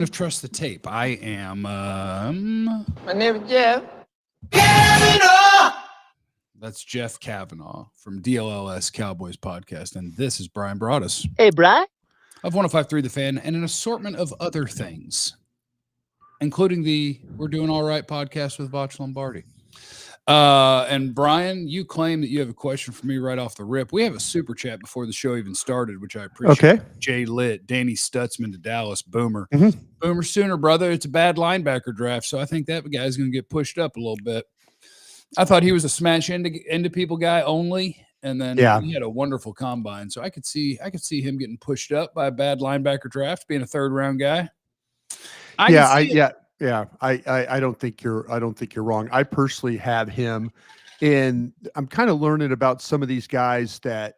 Of Trust the Tape. I am My name is Jeff. that's Jeff Cavanaugh from DLLS Cowboys podcast, and this is Bryan Broaddus Hey, Bri. of 105.3 The Fan and an assortment of other things, including the We're Doing All Right podcast with Botch Lombardi. And Brian, you claim that you have a question for me right off the rip. We have a super chat before the show even started, which I appreciate. Okay. Jay Litt, Danny Stutzman to Dallas, Boomer. Mhm. Boomer Sooner, brother. It's a bad linebacker draft, so I think that guy's going to get pushed up a little bit. I thought he was a smash into people guy only, and then he had a wonderful combine. So I could see him getting pushed up by a bad linebacker draft, being a third round guy. I don't think you're wrong. I personally have him in. I'm kind of learning about some of these guys that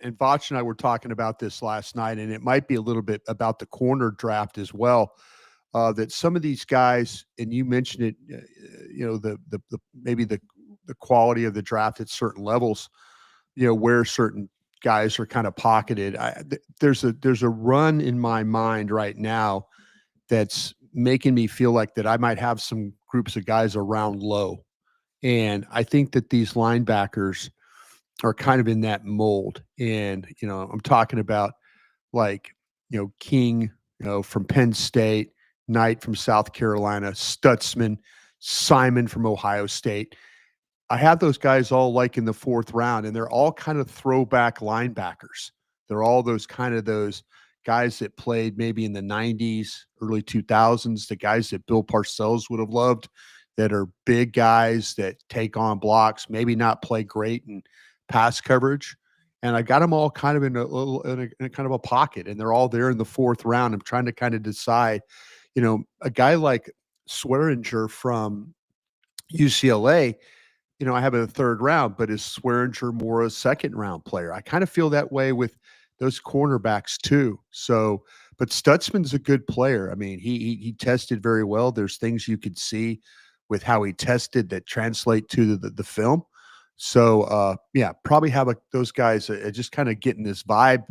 and Vach and I were talking about this last night, and it might be a little bit about the corner draft as well. That some of these guys, and you mentioned it, the maybe the quality of the draft at certain levels, where certain guys are kind of pocketed. There's a run in my mind right now that's making me feel like that I might have some groups of guys around low. And I think that these linebackers are kind of in that mold. And, I'm talking about like, King, from Penn State, Knight from South Carolina, Stutzman, Simon from Ohio State. I have those guys all like in the fourth round, and they're all kind of throwback linebackers. They're all those guys that played maybe in the 90s, early 2000s, the guys that Bill Parcells would have loved, that are big guys that take on blocks, maybe not play great in pass coverage. And I got them all kind of in a kind of a pocket, and they're all there in the fourth round. I'm trying to kind of decide, a guy like Swearinger from UCLA, I have a third round, but is Swearinger more a second round player? I kind of feel that way with those cornerbacks too. So, but Stutzman's a good player. I mean, he tested very well. There's things you could see with how he tested that translate to the film. So, probably have those guys just kind of getting this vibe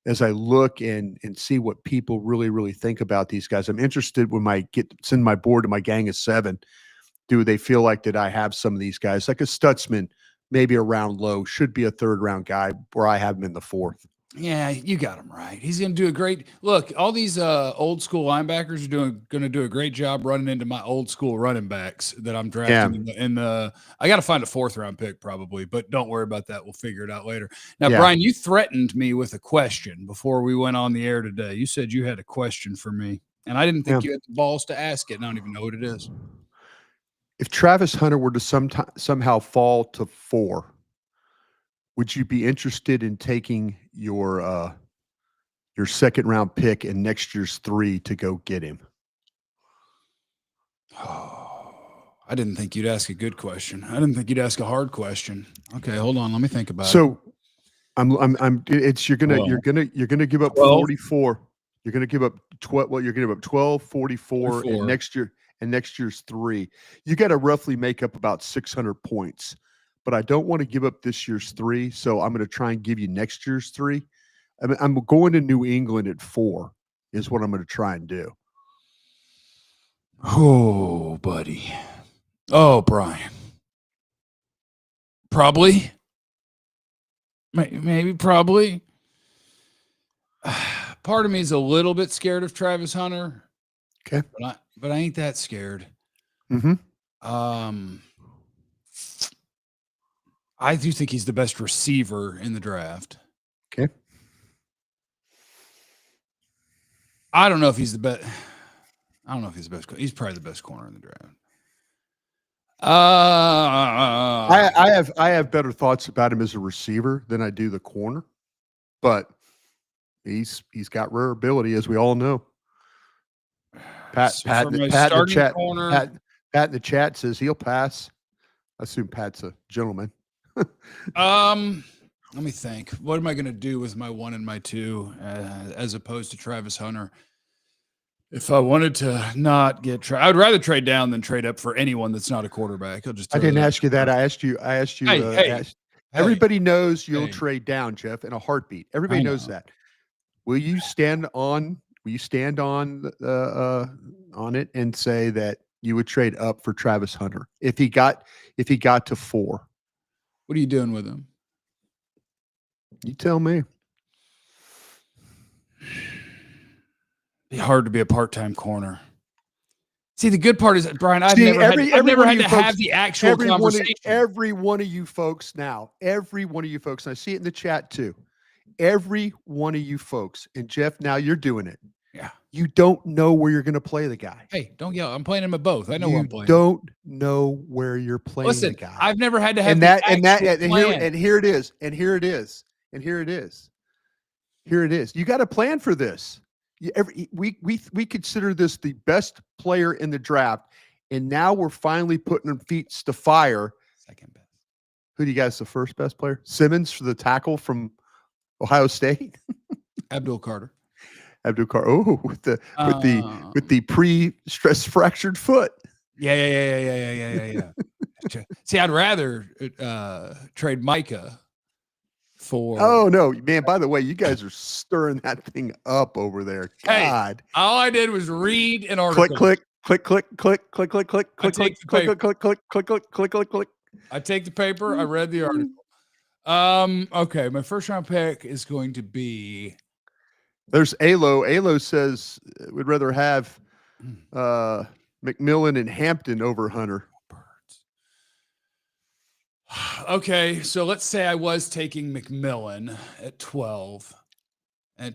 as I look and see what people really, really think about these guys. I'm interested when send my board to my gang of 7. Do they feel like that I have some of these guys like a Stutzman, maybe around low, should be a third round guy where I have him in the fourth? Yeah, you got him right. He's going to do a great look. All these old school linebackers are going to do a great job running into my old school running backs that I'm drafting. Yeah. I got to find a fourth round pick probably, but don't worry about that. We'll figure it out later. Now, Brian, you threatened me with a question before we went on the air today. You said you had a question for me, and I didn't think you had the balls to ask it. And I don't even know what it is. If Travis Hunter were to somehow fall to 4, would you be interested in taking your second round pick in next year's 3 to go get him? Oh, I didn't think you'd ask a good question. I didn't think you'd ask a hard question. Okay, hold on. Let me think about it. So you're gonna give up 44. You're gonna give up 12. Well, you're gonna give up 12, 44, and next year's 3. You got to roughly make up about 600 points. But I don't want to give up this year's 3, so I'm going to try and give you next year's 3. I'm going to New England at 4 is what I'm going to try and do. Oh, buddy. Oh, Brian. Probably. Maybe, probably. Part of me is a little bit scared of Travis Hunter. Okay. But I ain't that scared. Mm-hmm. I do think he's the best receiver in the draft. Okay. I don't know if he's the best. I don't know if he's the best. He's probably the best corner in the draft. I have better thoughts about him as a receiver than I do the corner, but he's got rare ability, as we all know. Pat in the chat says he'll pass. I assume Pat's a gentleman. Let me think. What am I going to do with my 1 and my 2 as opposed to Travis Hunter? If I wanted to not get I'd rather trade down than trade up for anyone that's not a quarterback. I didn't ask you that. I asked you. Everybody knows you'll trade down, Jeff, in a heartbeat. Everybody knows that. Will you stand on you stand on it and say that you would trade up for Travis Hunter if he got to 4? What are you doing with him? You tell me. Be hard to be a part-time corner. See, the good part is, Brian, I've never had to have the actual conversation. Every one of you folks now, and I see it in the chat too. Every one of you folks, and Jeff, now you're doing it. Yeah. You don't know where you're going to play the guy. Hey, don't yell. I'm playing him at both. I know where I'm playing. You don't know where you're playing the guy. I've never had to have and here it is. You got a plan for this. We consider this the best player in the draft, and now we're finally putting them feet to fire. Second best. Who do you guys the first best player? Simmons for the tackle from Ohio State. Abdul Carter. Oh, with the pre-stress fractured foot. Yeah. See, I'd rather trade Micah for. Oh no, man! By the way, you guys are stirring that thing up over there. God, hey, all I did was read an article. Click. I take the paper. I read the article. Okay, my first round pick is going to be. There's Alo. Alo says we'd rather have McMillan and Hampton over Hunter. Okay, so let's say I was taking McMillan at 12. And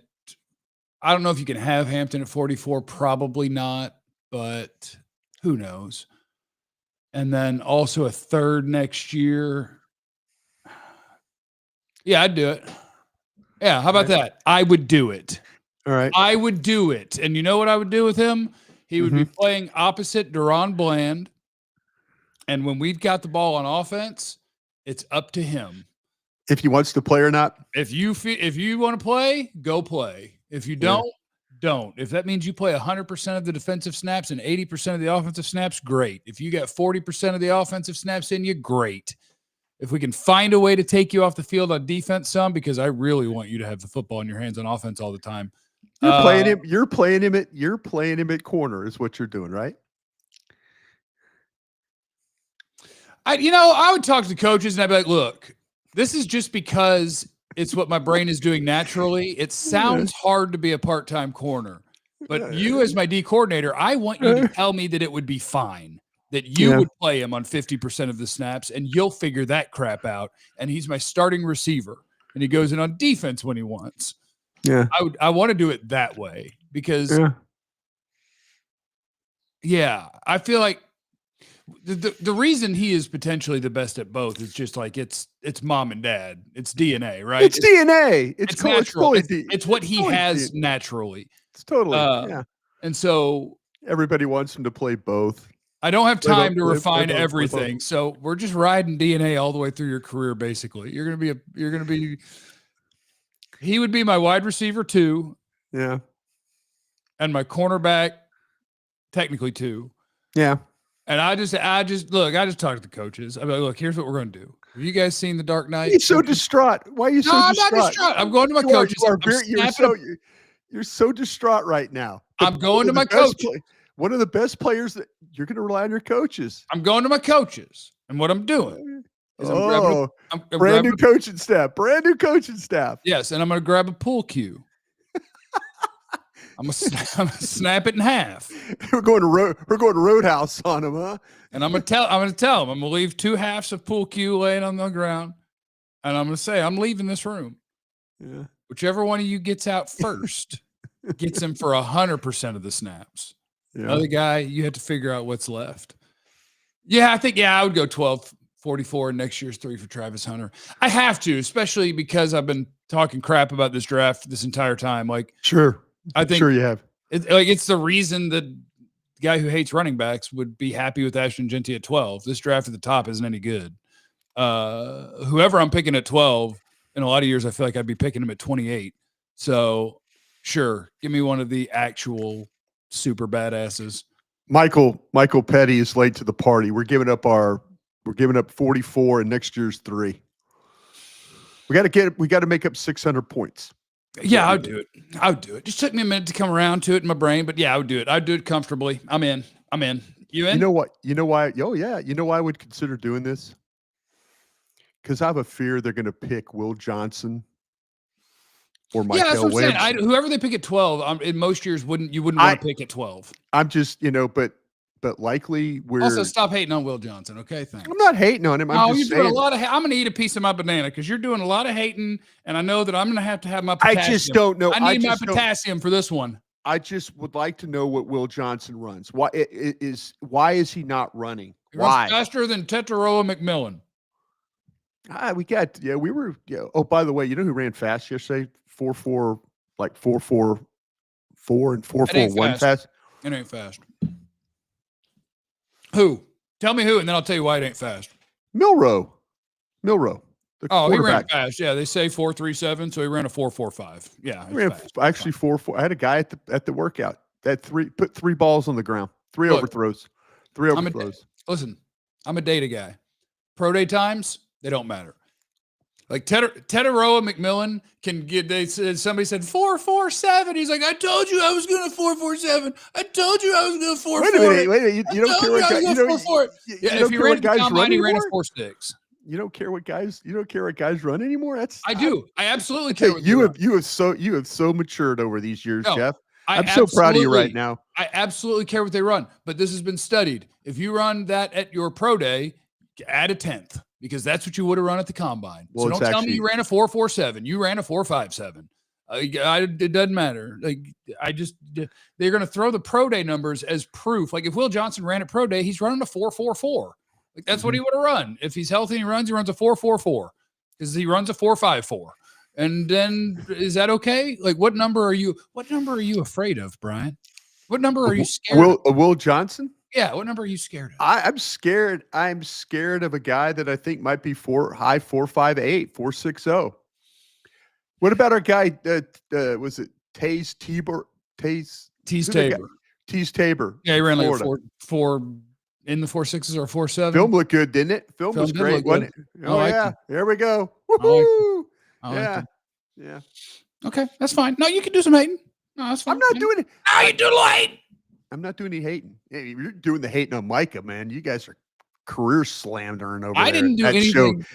I don't know if you can have Hampton at 44. Probably not, but who knows? And then also a third next year. Yeah, I'd do it. Yeah, how about that? I would do it. All right. I would do it. And you know what I would do with him? He would be playing opposite Deron Bland. And when we've got the ball on offense, it's up to him. If he wants to play or not. If you want to play, go play. If you don't, don't. If that means you play 100% of the defensive snaps and 80% of the offensive snaps, great. If you got 40% of the offensive snaps in you, great. If we can find a way to take you off the field on defense some, because I really want you to have the football in your hands on offense all the time. You're playing him at corner is what you're doing, right? I would talk to the coaches and I'd be like, look, this is just because it's what my brain is doing naturally. It sounds hard to be a part-time corner, but you as my D coordinator, I want you to tell me that it would be fine, that you would play him on 50% of the snaps and you'll figure that crap out. And he's my starting receiver and he goes in on defense when he wants. Yeah. I want to do it that way because I feel like the reason he is potentially the best at both is just like it's mom and dad. It's DNA, right? It's DNA. It's natural. It's what he has naturally. It's totally And so everybody wants him to play both. I don't have time to refine everything. So we're just riding DNA all the way through your career. Basically, he would be my wide receiver 2. Yeah. And my cornerback, technically 2. Yeah. And I just talk to the coaches. I'm like, look, here's what we're going to do. Have you guys seen The Dark Knight? He's so distraught. Why are you so distraught? I'm not distraught. I'm going to my coaches. You're so distraught right now. I'm going to my coach. One of the best players that you're going to rely on your coaches. I'm going to my coaches. And what I'm doing is I'm brand new coaching staff. Yes. And I'm going to grab a pool cue. I'm gonna snap it in half. We're going to Roadhouse on him, huh? And I'm gonna tell him I'm gonna leave 2 halves of pool cue laying on the ground, and I'm gonna say I'm leaving this room. Yeah. Whichever one of you gets out first gets him for 100% of the snaps. Yeah. The other guy, you have to figure out what's left. Yeah, I think I would go 12-44 next year's 3 for Travis Hunter. I have to, especially because I've been talking crap about this draft this entire time. Like, sure. I think you have. It's the reason that the guy who hates running backs would be happy with Ashton Genty at 12. This draft at the top isn't any good. Whoever I'm picking at 12, in a lot of years, I feel like I'd be picking him at 28. So, sure, give me one of the actual super badasses. Michael Petty is late to the party. We're giving up 44 in next year's 3. We got to make up 600 points. Yeah, I would do it. I would do it. Just took me a minute to come around to it in my brain, but yeah, I would do it. I'd do it comfortably. I'm in. You in? You know what? You know why? Oh yeah. You know why I would consider doing this? Because I have a fear they're going to pick Will Johnson or Michael that's what I'm Williams. saying. Whoever they pick at 12, in most years you wouldn't want to pick at 12. I'm just, but likely we're also stop hating on Will Johnson. Okay, thanks. I'm not hating on him. I'm just saying. Doing a lot of. I'm going to eat a piece of my banana because you're doing a lot of hating, and I know that I'm going to have my potassium. I just don't know. I need my potassium for this one. I just would like to know what Will Johnson runs. Why is he not running? Why? Runs faster than Tetaroa McMillan. We were. Oh, by the way, you know who ran fast yesterday? 4.4, like 4.44 and 4.41 fast. It ain't fast. Who? Tell me who, and then I'll tell you why it ain't fast. Milrow. He ran fast. Yeah, they say 4.37, so he ran a 4.45. Yeah, he ran actually 4.4. I had a guy at the workout that put 3 balls on the ground, 3 overthrows. Listen, I'm a data guy. Pro day times, they don't matter. Like Tetaroa McMillan can get. Somebody said 4.47. He's like, I told you I was going to 4.47. I told you I was going to 4.4. Wait a minute. You don't care what guys. If he ran at the combine, he ran a 4.6. You don't care what guys. You don't care what guys run anymore. I do. I absolutely care. You have so matured over these years, Jeff. I'm so proud of you right now. I absolutely care what they run, but this has been studied. If you run that at your pro day, add a 10th. Because that's what you would have run at the combine. Well, so don't tell me you ran a 4.47. You ran a 4.57. It doesn't matter. They're going to throw the pro day numbers as proof. Like if Will Johnson ran a pro day, he's running a 4.44. Like that's what he would have run. If he's healthy and he runs a 4.44 because he runs a 4.54. And then is that okay? Like what number are you afraid of, Brian? What number are you scared of? Will Johnson? Yeah, what number are you scared of? I'm scared. I'm scared of a guy that I think might be 4.58, 4.60. What about our guy? Was it Taze Tabor? Tease Tabor. Yeah, he ran like a 4 in the 4.6s or 4.7. Film looked good, didn't it? Film was great, wasn't it? Oh yeah, there we go. Woohoo! Yeah. Okay, that's fine. No, you can do some hating. No, that's fine. I'm not doing it. No, you do hating. I'm not doing any hating. Hey, you're doing the hating on Micah, man. You guys are career slandering over there. I didn't do anything.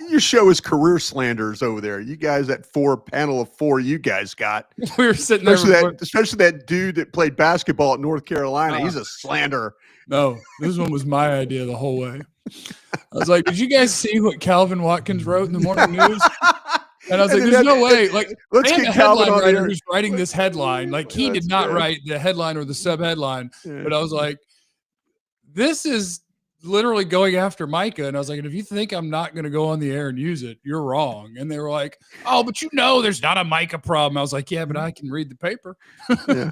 Your show is career slanders over there. You guys, that panel of 4 you guys got. We were sitting there. Especially that dude that played basketball at North Carolina. He's a slanderer. No, this one was my idea the whole way. I was like, did you guys see what Calvin Watkins wrote in the morning news? And I was like, there's no way. Like, let's get Calvin on writer who's writing this headline. Like, he did not write the headline or the sub-headline. Yeah. But I was like, this is literally going after Micah. And I was like, and if you think I'm not going to go on the air and use it, you're wrong. And they were like, oh, but there's not a Micah problem. I was like, yeah, but I can read the paper. Yeah.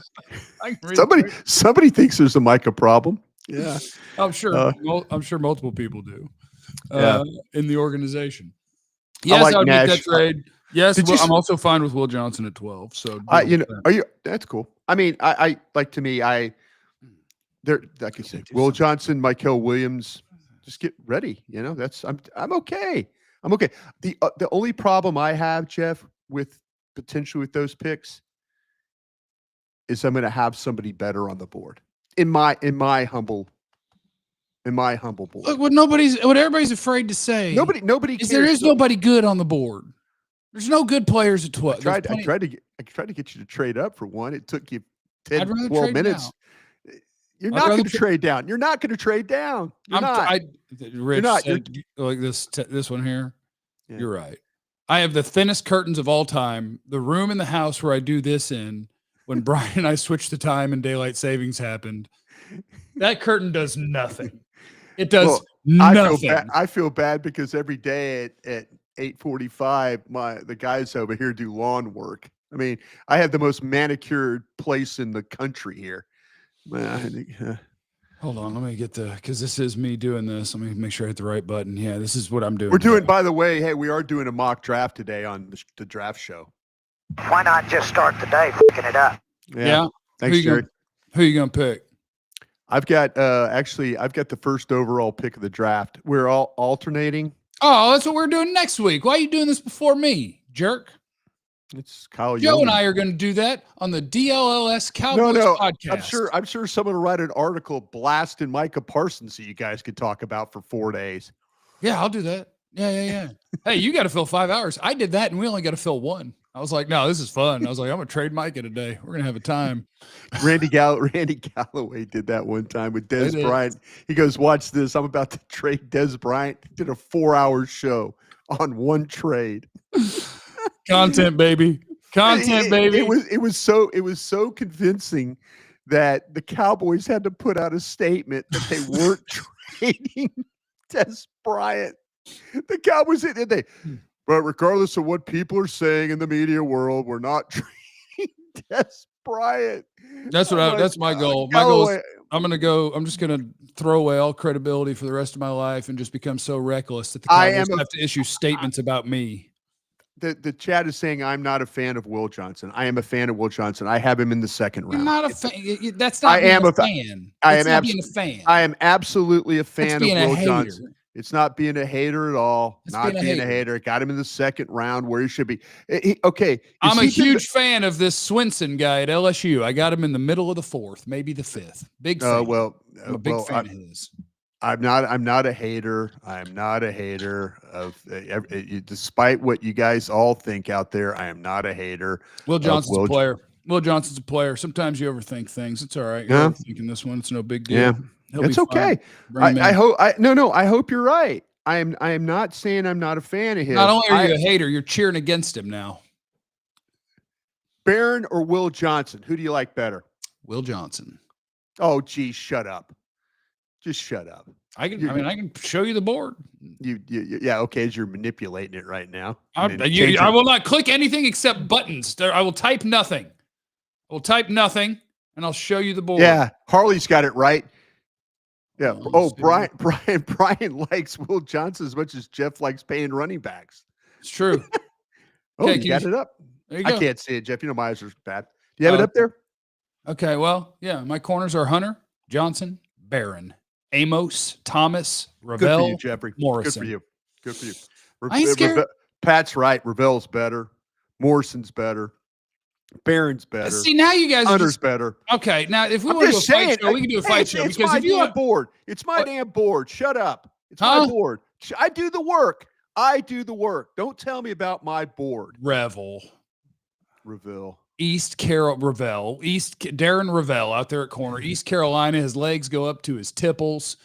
Somebody thinks there's a Micah problem. Yeah. I'm sure. I'm sure multiple people do in the organization. Yes, I would make that trade. Yes, I'm also fine with Will Johnson at 12. So, that's cool. I mean, they're like I said, Will Johnson, Michael Williams, just get ready. I'm okay. I'm okay. The only problem I have, Jeff, with potentially with those picks is I'm going to have somebody better on the board in my humble board. Look, what everybody's afraid to say. Nobody cares. There is nobody good on the board. There's no good players at 12. I tried to get you to trade up for one. It took you 10, 12 minutes. You're not going to trade down. You're not going to trade down. Rich said, like this one here. Yeah. You're right. I have the thinnest curtains of all time. The room in the house where I do this in, when Brian and I switched the time and daylight savings happened, that curtain does nothing. It does nothing. I feel bad because every day at 8:45, the guys over here do lawn work. I mean, I have the most manicured place in the country here. Hold on, let me get because this is me doing this. Let me make sure I hit the right button. Yeah, this is what I'm doing. We're doing, by the way, hey, we are doing a mock draft today on the draft show. Why not just start the day picking it up? Yeah. Thanks, Jerry. Who are you going to pick? I've got the first overall pick of the draft. We're all alternating. Oh, that's what we're doing next week. Why are you doing this before me, jerk? It's Kyle Joe Yeoman. and I are going to do that on the DLLS Cowboys podcast. I'm sure someone will write an article blasting Micah Parsons so you guys could talk about for 4 days. Yeah, I'll do that. Yeah. Hey, you got to fill 5 hours. I did that, and we only got to fill 1. I was like, no, this is fun. I was like, I'm going to trade Micah today. We're going to have a time. Randy Galloway did that one time with Des Bryant. He goes, watch this. I'm about to trade Des Bryant. Did a 4-hour show on one trade. Content, baby. Baby. It was so convincing that the Cowboys had to put out a statement that they weren't trading Des Bryant. The Cowboys but regardless of what people are saying in the media world, we're not trading Des Bryant. That's my goal. My goal is I'm just gonna throw away all credibility for the rest of my life and just become so reckless that the Cowboys have to issue statements about me. The chat is saying I'm not a fan of Will Johnson. I am a fan of Will Johnson. I have him in the second round. You're not a fan. That's not being a fan. Being a fan. I am absolutely a fan of Will hater. Johnson. It's not being a hater at all. Not being a hater. Got him in the second round where he should be. Okay. I'm a huge fan of this Swinson guy at LSU. I got him in the middle of the 4th, maybe the 5th. Big fan. I'm a big fan of his. I'm not a hater. I'm not a hater of despite what you guys all think out there. I am not a hater. Will Johnson's a player. Will Johnson's a player. Sometimes you overthink things. It's all right. You're overthinking this one. It's no big deal. Yeah, it's okay. I hope you're right. I am not saying I'm not a fan of him. Not only are you a hater, you're cheering against him now. Barron or Will Johnson? Who do you like better? Will Johnson. Oh, geez, shut up. Just shut up. I can show you the board. Yeah. Okay. As you're manipulating it right now. I will not click anything except buttons. I will type nothing. And I'll show you the board. Yeah. Harley's got it right. Yeah. Brian likes Will Johnson as much as Jeff likes paying running backs. It's true. Okay, you got it up. There you go. I can't see it, Jeff. You know my eyes are bad. Do you have it up there? Okay. Well, yeah. My corners are Hunter, Johnson, Barron, Amos, Thomas, Ravel, good for you, Jeffrey. Morrison. Good for you. I ain't scared. Pat's right. Ravel's better. Morrison's better. Barron's better. See, now you guys Hunter's better. Okay, now if we want to do a fight show, we can do a fight show. Because if you board, it's my damn board. Shut up. It's my board. I do the work. Don't tell me about my board. Revel. Darren Ravel out there at corner. East Carolina, his legs go up to his tipples.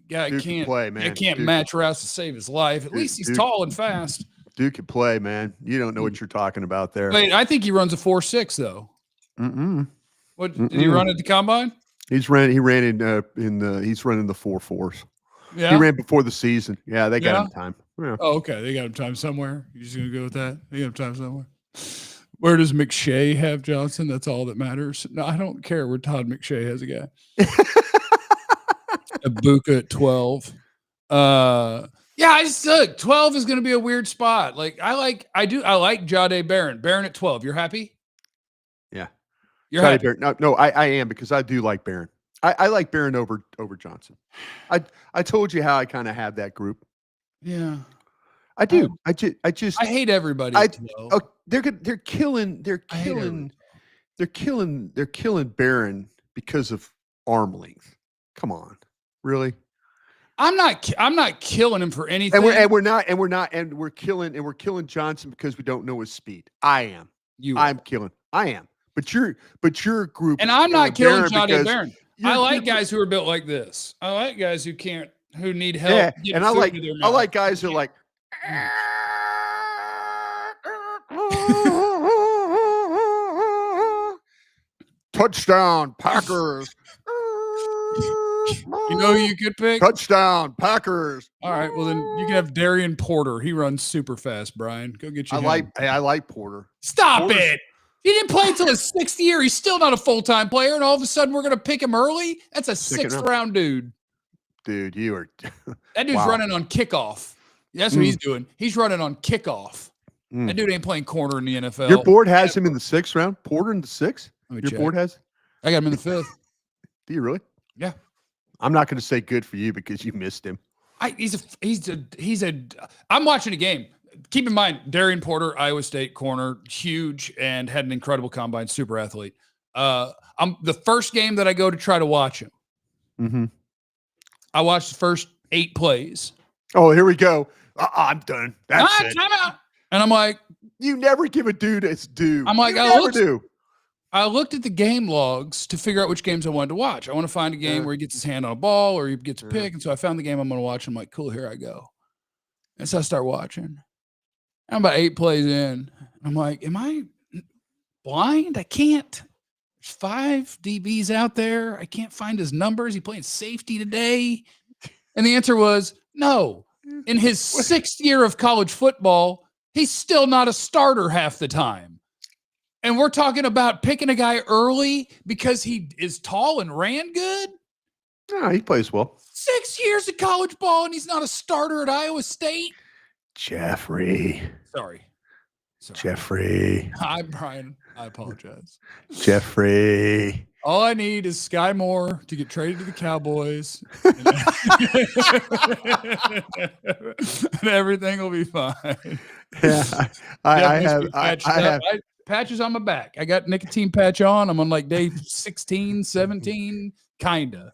Guy can't play, man. Match routes to save his life. At least he's tall and fast. Dude can play, man. You don't know what you're talking about there. Wait, I think he runs a 4.6 though. What did he run at the combine? He's running in the 4.4s. Yeah. He ran before the season. Yeah, they got him time. Yeah. Oh, okay. They got him time somewhere. You're just gonna go with that? They got him time somewhere. Where does McShay have Johnson? That's all that matters. No, I don't care where Todd McShay has a guy. Ibuka at 12. Yeah, I just look, 12 is going to be a weird spot. Like I like Jahdae Barron. Barron at 12. You're happy? Yeah. You're happy. Barron. No, I am because I do like Barron. I like Barron over Johnson. I told you how I kind of have that group. Yeah. I do. I hate everybody. They're killing Barron because of arm length. Come on, really? I'm not killing him for anything. And we're killing Johnson because we don't know his speed. I am. I am. But your group. And I'm not killing Jahdae Barron. I like guys who are built like this. I like guys who need help. Yeah, and I like guys who are like. Touchdown, Packers. You know who you could pick? Touchdown, Packers. All right, well then you can have Darian Porter. He runs super fast, Brian. Go get you. I like Porter. Stop it. He didn't play until his 6th year. He's still not a full-time player, and all of a sudden we're going to pick him early? That's a 6th-round dude. Dude, you are. That dude's running on kickoff. That's what he's doing. He's running on kickoff. That dude ain't playing corner in the NFL. Your board has him in the 6th round? Porter in the 6th? Your board has? I got him in the 5th. Do you really? Yeah. I'm not going to say good for you because you missed him. I'm watching a game. keep in mind, Darian Porter, Iowa State corner, huge and had an incredible combine, super athlete. I'm the first game that I go to try to watch him. Mm-hmm. I watched the first 8 plays. Oh, here we go. I'm done. That's it. Time out. And I'm like, you never give a dude its due. I'm like, you never do. I looked at the game logs to figure out which games I wanted to watch. I want to find a game where he gets his hand on a ball or he gets a pick. And so I found the game I'm going to watch. I'm like, cool, here I go. And so I start watching. I'm about 8 plays in. I'm like, am I blind? I can't. There's 5 DBs out there. I can't find his numbers. He playing safety today. And the answer was no. In his 6th year of college football, he's still not a starter half the time. And we're talking about picking a guy early because he is tall and ran good. No, he plays well. 6 years of college ball and he's not a starter at Iowa State. Jeffrey. Sorry. Jeffrey. Hi, Brian. I apologize. Jeffrey. All I need is Sky Moore to get traded to the Cowboys. And everything will be fine. Yeah. I have patches on my back. I got nicotine patch on. I'm on like day 16, 17. Kinda.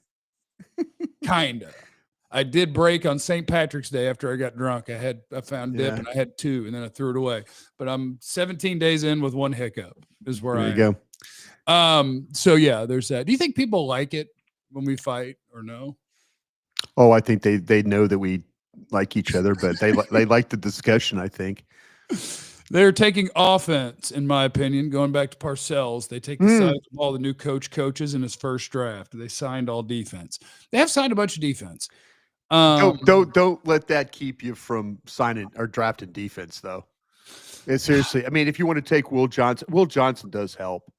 I did break on St. Patrick's Day after I got drunk. I found dip and I had 2 and then I threw it away. But I'm 17 days in with 1 hiccup is where I am. There you go. So yeah, there's that. Do you think people like it when we fight or no? Oh, I think they know that we like each other, but they like the discussion, I think. They're taking offense, in my opinion, going back to Parcells. They take the side of all the new coaches in his first draft. They signed all defense. They have signed a bunch of defense. Don't let that keep you from signing or drafting defense, though. And seriously, I mean, if you want to take Will Johnson does help.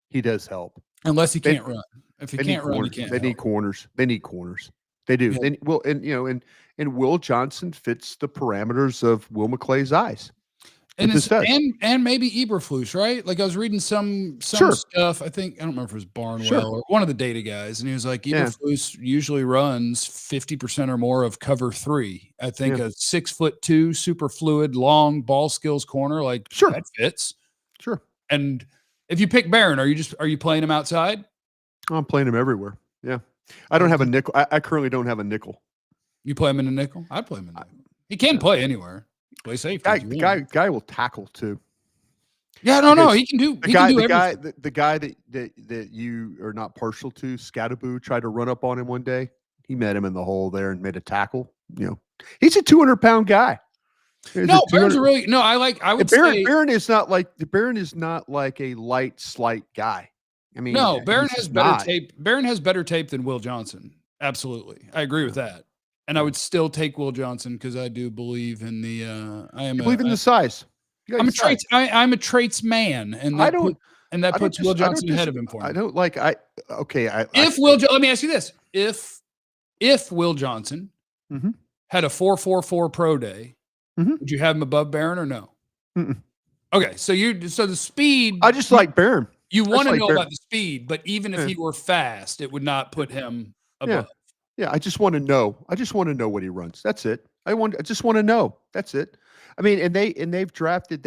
He does help. Unless he can't run. If he can't run, he can't. They need corners. They need corners. They do. Yeah. And Will Johnson fits the parameters of Will McClay's eyes. And maybe Eberflus, right? Like I was reading some stuff. I don't remember if it was Barnwell or one of the data guys, and he was like, Eberflus usually runs 50% or more of cover 3. I think a 6'2", super fluid, long ball skills corner, like that fits. Sure. And if you pick Barron, are you playing him outside? I'm playing him everywhere. Yeah. I don't have a nickel. I currently don't have a nickel. You play him in a nickel? I'd play him in a nickel. He can play anywhere. Play safe. The guy will tackle too. Yeah, no, he can do. The guy that you are not partial to, Scattaboo, tried to run up on him one day. He met him in the hole there and made a tackle. He's a 200-pound guy. Barron is not like a light, slight guy. I mean, no, Barron has better tape. Barron has better tape than Will Johnson. Absolutely, I agree with that. And I would still take Will Johnson because I do believe in the. Believe in the size. I'm a traits man, and that puts Will Johnson ahead of him for me. I don't like. Let me ask you this: if Will Johnson had a 4.44 pro day, would you have him above Barron or no? Okay, so the speed. I just like Barron. You want to know about the speed, but even if he were fast, it would not put him above. Yeah, I just want to know. I just want to know what he runs. That's it. I just want to know. That's it. I mean, and they drafted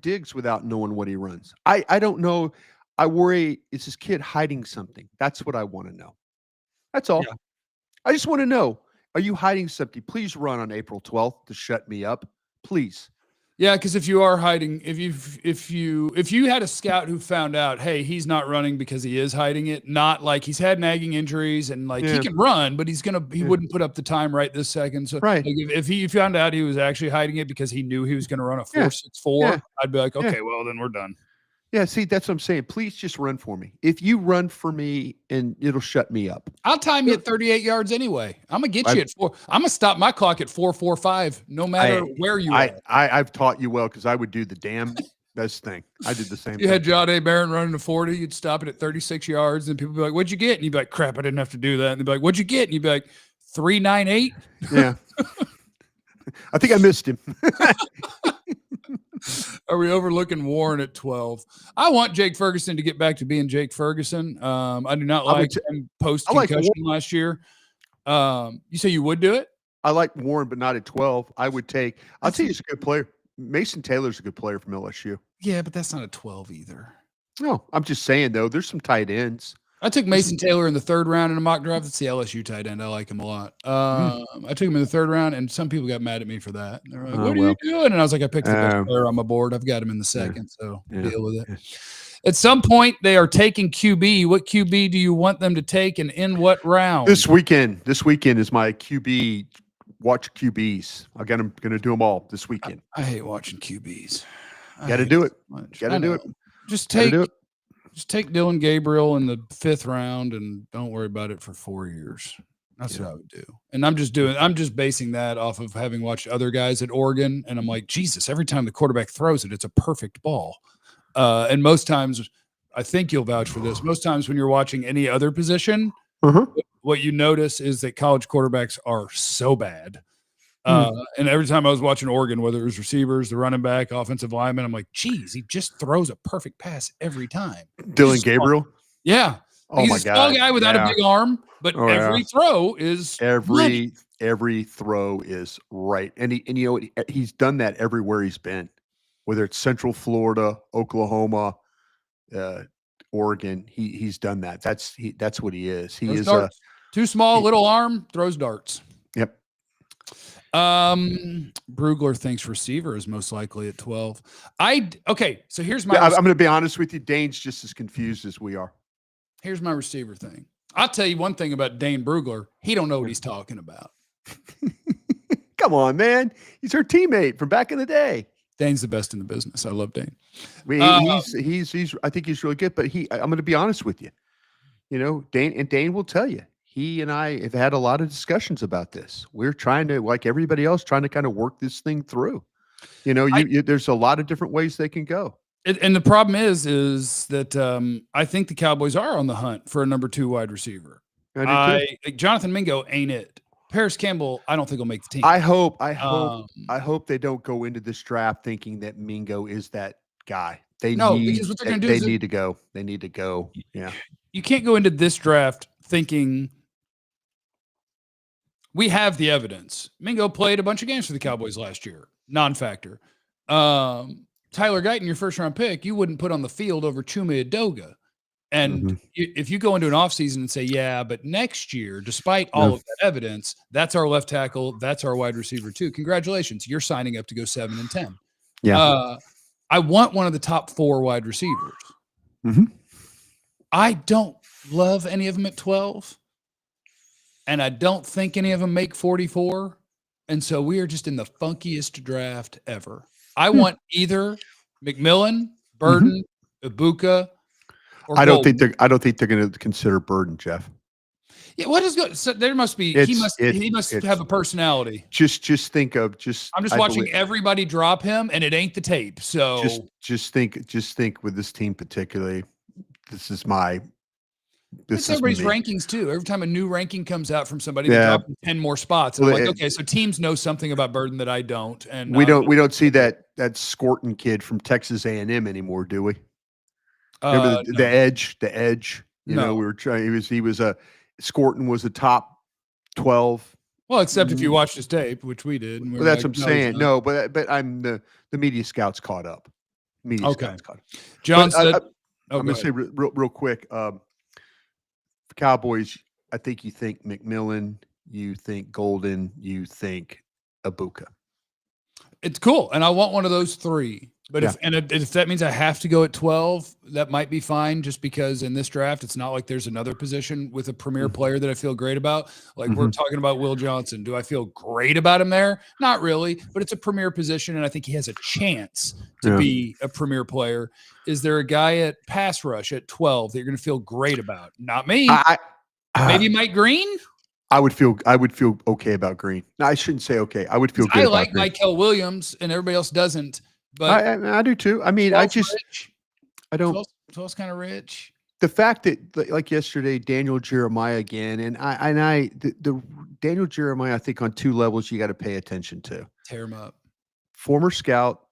Diggs without knowing what he runs. I don't know. I worry, is this kid hiding something? That's what I want to know. That's all. Yeah. I just want to know. Are you hiding something? Please run on April 12th to shut me up. Please. Yeah, because if you are hiding, if you had a scout who found out, hey, he's not running because he is hiding it, not like he's had nagging injuries and he can run, but he wouldn't put up the time right this second. So like if he found out he was actually hiding it because he knew he was going to run a 4.64, I'd be like, okay, well then we're done. Yeah, see, that's what I'm saying. Please just run for me. If you run for me, and it'll shut me up. I'll time you at 38 yards anyway. I'm gonna get you at 4. I'm gonna stop my clock at 4.45, no matter where you are. I've taught you well because I would do the damn best thing. I did the same thing. You had John A. Barron running to 40, you'd stop it at 36 yards, and people would be like, what'd you get? And you'd be like, crap, I didn't have to do that. And they'd be like, what'd you get? And you'd be like, 3.98. Yeah. I think I missed him. Are we overlooking Warren at 12? I want Jake Ferguson to get back to being Jake Ferguson. I do not like him post-concussion last year. You say you would do it? I like Warren, but not at 12. I would take. I'll tell you, he's a good player. Mason Taylor's a good player from LSU. Yeah, but that's not a 12 either. No, I'm just saying though. There's some tight ends. I took Mason Taylor in the 3rd round in a mock draft. It's the LSU tight end. I like him a lot. I took him in the 3rd round, and some people got mad at me for that. They're like, "What are you doing?" And I was like, "I picked the best player on my board. I've got him in the 2nd, so deal with it." At some point, they are taking QB. What QB do you want them to take, and in what round? This weekend is my QB. Watch QBs. I'm going to do them all this weekend. I hate watching QBs. Got to do it. Got to do it. Just take Dylan Gabriel in the 5th round and don't worry about it for 4 years. That's what I would do. And I'm just basing that off of having watched other guys at Oregon. And I'm like, Jesus, every time the quarterback throws it, it's a perfect ball. And most times, I think you'll vouch for this. Most times when you're watching any other position, what you notice is that college quarterbacks are so bad. And every time I was watching Oregon, whether it was receivers, the running back, offensive lineman, I'm like, geez, he just throws a perfect pass every time. Dylan Gabriel? Yeah. Oh he's my a small guy without a big arm, but every throw is every throw is right. And you know what? He's done that everywhere he's been, whether it's Central Florida, Oklahoma, Oregon. He's done that. That's what he is. He is too small, little arm, throws darts. Yep. Brugler thinks receiver is most likely at 12. So here's my. I'm going to be honest with you. Dane's just as confused as we are. Here's my receiver thing. I'll tell you one thing about Dane Brugler. He don't know what he's talking about. Come on, man. He's our teammate from back in the day. Dane's the best in the business. I love Dane. He's I think he's really good, but I'm going to be honest with you. You know, Dane will tell you. He and I have had a lot of discussions about this. We're trying to, like everybody else, trying to kind of work this thing through. You know, there's a lot of different ways they can go. And the problem is that I think the Cowboys are on the hunt for a number 2 wide receiver. Jonathan Mingo ain't it. Paris Campbell, I don't think will make the team. I hope they don't go into this draft thinking that Mingo is that guy. Because what they're going to do is they need to go. They need to go. Yeah. You can't go into this draft thinking we have the evidence. Mingo played a bunch of games for the Cowboys last year. Non-factor. Tyler Guyton, your 1st-round pick, you wouldn't put on the field over Chuma Edoga. And if you go into an offseason and say, yeah, but next year, despite all of that evidence, that's our left tackle, that's our wide receiver too. Congratulations. You're signing up to go 7 and 10. Yeah. I want one of the top 4 wide receivers. I don't love any of them at 12. And I don't think any of them make 44. And so we are just in the funkiest draft ever. I want either McMillan, Burden, Ibuka, or I don't think they're going to consider Burden, Jeff. Yeah, what is good? So there must be. He must have a personality. Just think of I'm just watching everybody drop him, and it ain't the tape. So just think with this team particularly. This is everybody's rankings too. Every time a new ranking comes out from somebody, they drop 10 more spots. And I'm like, okay, so teams know something about Burden that I don't. And we don't see that Scorton kid from Texas A&M anymore, do we? Remember the edge. You know, we were trying. He was a Scorton was a top 12. Well, except if you watched his tape, which we did. Well, that's what I'm saying. No, but I'm the media scouts caught up. Scouts caught up. John said. I'm going to say real quick. For Cowboys, I think you think McMillan, you think Golden, you think Ibuka. It's cool, and I want one of those 3. But if that means I have to go at 12, that might be fine. Just because in this draft, it's not like there's another position with a premier player that I feel great about. Like we're talking about Will Johnson. Do I feel great about him there? Not really, but it's a premier position, and I think he has a chance to be a premier player. Is there a guy at pass rush at 12 that you're going to feel great about? Not me. Maybe Mike Green. I would feel okay about Green. No, I shouldn't say okay. I would feel good. I like Michael Williams, and everybody else doesn't. But I do too. I mean, I don't. 12's kind of rich. The fact that, like yesterday, Daniel Jeremiah again, the Daniel Jeremiah, I think on 2 levels you got to pay attention to. Tear him up. Former scout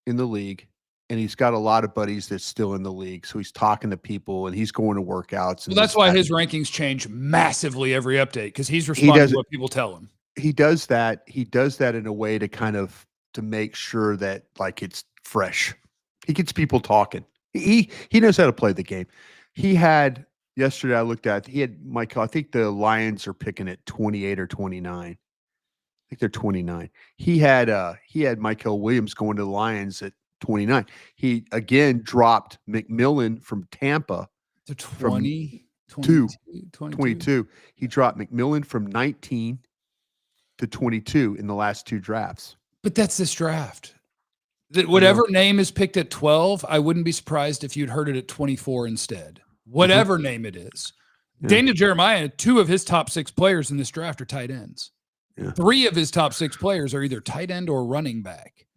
in the league, and he's got a lot of buddies that's still in the league. So he's talking to people and he's going to workouts. Well, that's why his rankings change massively every update, because he's responding to what people tell him. he does that. He does that in a way to make sure that like it's fresh. He gets people talking. He knows how to play the game. He had yesterday. I looked at. He had Michael. I think the Lions are picking at 28 or 29. I think they're 29. He had Michael Williams going to the Lions at 29. He again dropped McMillan from Tampa to 20, from 22. He dropped McMillan from 19 to 22 in the last 2 drafts. But that's this draft. Whatever name is picked at 12, I wouldn't be surprised if you'd heard it at 24 instead. Whatever name it is. Yeah. Daniel Jeremiah, 2 of his top 6 players in this draft are tight ends. Yeah. 3 of his top 6 players are either tight end or running back.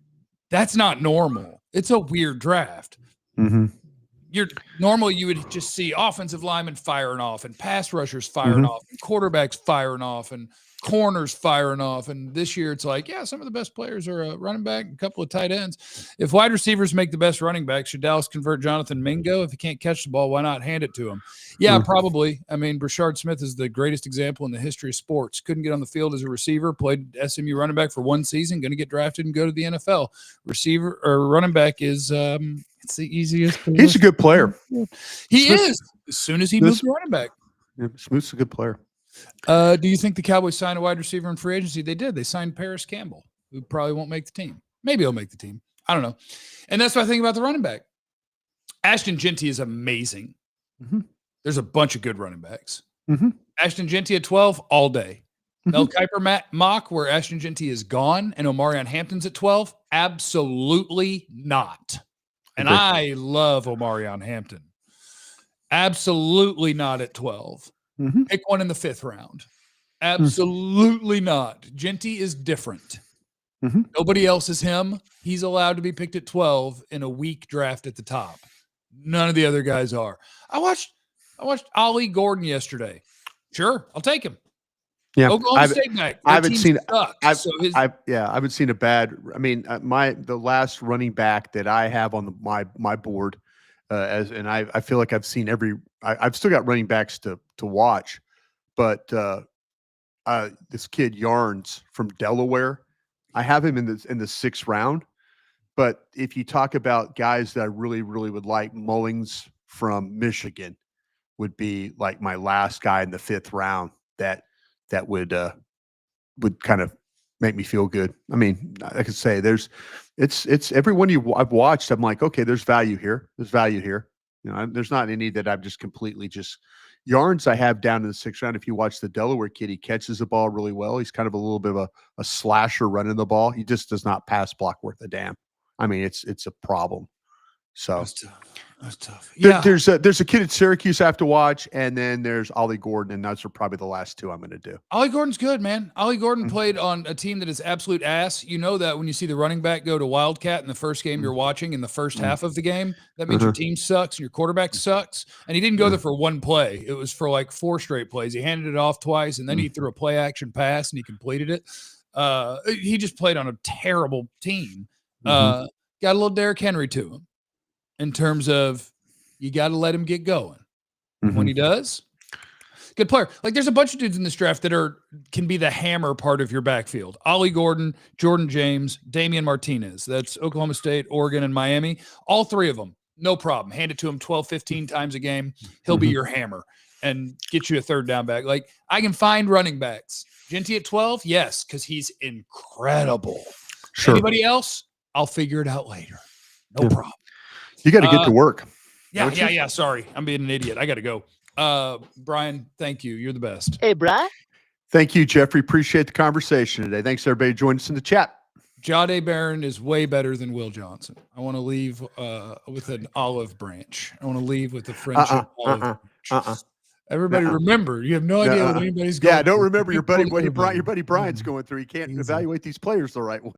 That's not normal. It's a weird draft. You're normal. You would just see offensive linemen firing off and pass rushers firing off and quarterbacks firing off and corners firing off. And this year it's like, yeah, some of the best players are a running back, a couple of tight ends. If wide receivers make the best running backs, should Dallas convert Jonathan Mingo? If he can't catch the ball, why not hand it to him? Yeah, probably. I mean, Brashard Smith is the greatest example in the history of sports. Couldn't get on the field as a receiver, played SMU running back for 1 season, going to get drafted and go to the NFL. Receiver or running back is it's the easiest. He's a good player. He is. As soon as he moves to running back. Yeah, Smith's a good player. Do you think the Cowboys signed a wide receiver in free agency? They did. They signed Paris Campbell, who probably won't make the team. Maybe he'll make the team. I don't know. And that's what I think about the running back. Ashton Genty is amazing. There's a bunch of good running backs. Ashton Genty at 12 all day. Mel Kiper mock where Ashton Genty is gone and Omarion Hampton's at 12? Absolutely not. And I love Omarion Hampton. Absolutely not at 12. Pick one in the 5th round. Absolutely not. Genty is different. Nobody else is him. He's allowed to be picked at 12 in a weak draft at the top. None of the other guys are. I watched Ollie Gordon yesterday. Sure, I'll take him. Yeah, Oklahoma State back. I haven't seen. I haven't seen a bad. I mean, the last running back that I have on my board, I feel like I've seen every. I've still got running backs to watch, but this kid Yarns from Delaware, I have him in the 6th round. But if you talk about guys that I really would like, Mullings from Michigan would be like my last guy in the 5th round. That would kind of make me feel good. I mean, I could say it's everyone I've watched. I'm like, okay, there's value here. There's value here. You know, there's not any that I've just completely Yarns I have down in the 6th round. If you watch the Delaware kid, he catches the ball really well. He's kind of a little bit of a slasher running the ball. He just does not pass block worth a damn. I mean, it's a problem. So that's tough. Yeah. There's a kid at Syracuse I have to watch, and then there's Ollie Gordon, and those are probably the last 2 I'm going to do. Ollie Gordon's good, man. Ollie Gordon played on a team that is absolute ass. You know that when you see the running back go to Wildcat in the first game you're watching in the first half of the game, that means your team sucks and your quarterback sucks. And he didn't go there for 1 play. It was for like 4 straight plays. He handed it off twice, and then he threw a play action pass, and he completed it. He just played on a terrible team. Got a little Derrick Henry to him in terms of you got to let him get going. When he does, good player. Like there's a bunch of dudes in this draft that can be the hammer part of your backfield. Ollie Gordon, Jordan James, Damian Martinez. That's Oklahoma State, Oregon, and Miami. All 3 of them, no problem. Hand it to him 12, 15 times a game. He'll be your hammer and get you a 3rd down back. Like I can find running backs. Genty at 12? Yes, because he's incredible. Sure. Anybody else? I'll figure it out later. No problem. You got to get to work. Yeah. Sorry. I'm being an idiot. I got to go. Brian, thank you. You're the best. Hey, Brian. Thank you, Jeffrey. Appreciate the conversation today. Thanks, everybody, joining us in the chat. Jahdae Barron is way better than Will Johnson. I want to leave with an olive branch. I want to leave with a friendship olive branch. Everybody remember, you have no idea what anybody's going through. Yeah, don't remember your buddy Brian's going through. He can't evaluate these players the right way.